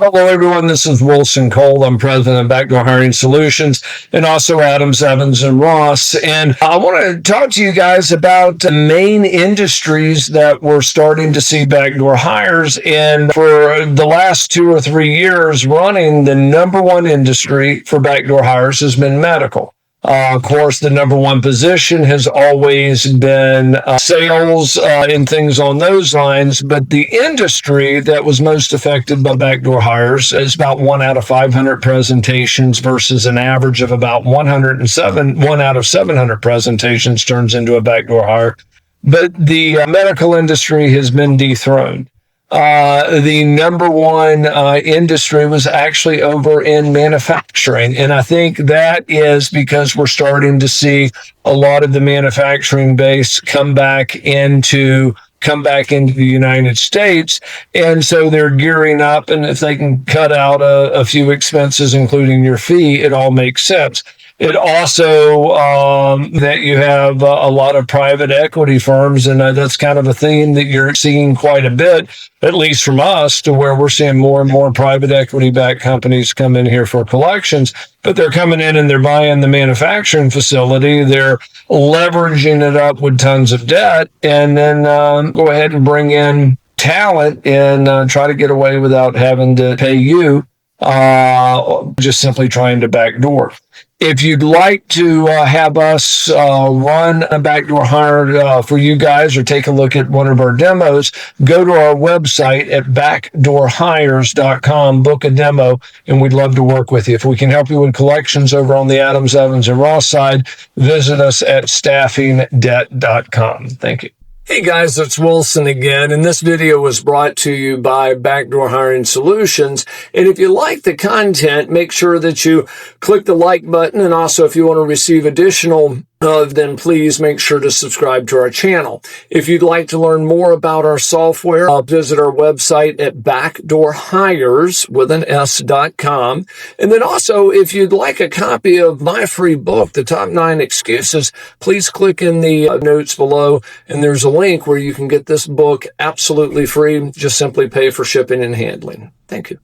Hello, everyone. This is Wilson Cole. I'm president of Backdoor Hiring Solutions and also Adams, Evans, and Ross. And I want to talk to you guys about the main industries that we're starting to see backdoor hires. And for the last 2 or 3 years running, the number one industry for backdoor hires has been medical. Of course, the number one position has always been sales and things on those lines. But the industry that was most affected by backdoor hires is about 1 out of 500 presentations versus an average of about 107. 1 out of 700 presentations turns into a backdoor hire. But the medical industry has been dethroned. The number one industry was actually over in manufacturing. And I think that is because we're starting to see a lot of the manufacturing base come back into the United States. And so they're gearing up. And if they can cut out a few expenses, including your fee, it all makes sense. It also that you have a lot of private equity firms, and that's kind of a theme that you're seeing quite a bit, at least from us, to where we're seeing more and more private equity-backed companies come in here for collections. But they're coming in and they're buying the manufacturing facility. They're leveraging it up with tons of debt, and then go ahead and bring in talent and try to get away without having to pay you, just simply trying to backdoor. If you'd like to have us run a backdoor hire for you guys or take a look at one of our demos, go to our website at backdoorhires.com, book a demo, and we'd love to work with you. If we can help you with collections over on the Adams, Evans, and Ross side, visit us at staffingdebt.com. Thank you. Hey guys, it's Wilson again, and this video was brought to you by Backdoor Hiring Solutions. And if you like the content, make sure that you click the like button, and also if you want to receive additional then please make sure to subscribe to our channel. If you'd like to learn more about our software, visit our website at backdoorhires.com. And then also, if you'd like a copy of my free book, The Top 9 Excuses, please click in the notes below, and there's a link where you can get this book absolutely free. Just simply pay for shipping and handling. Thank you.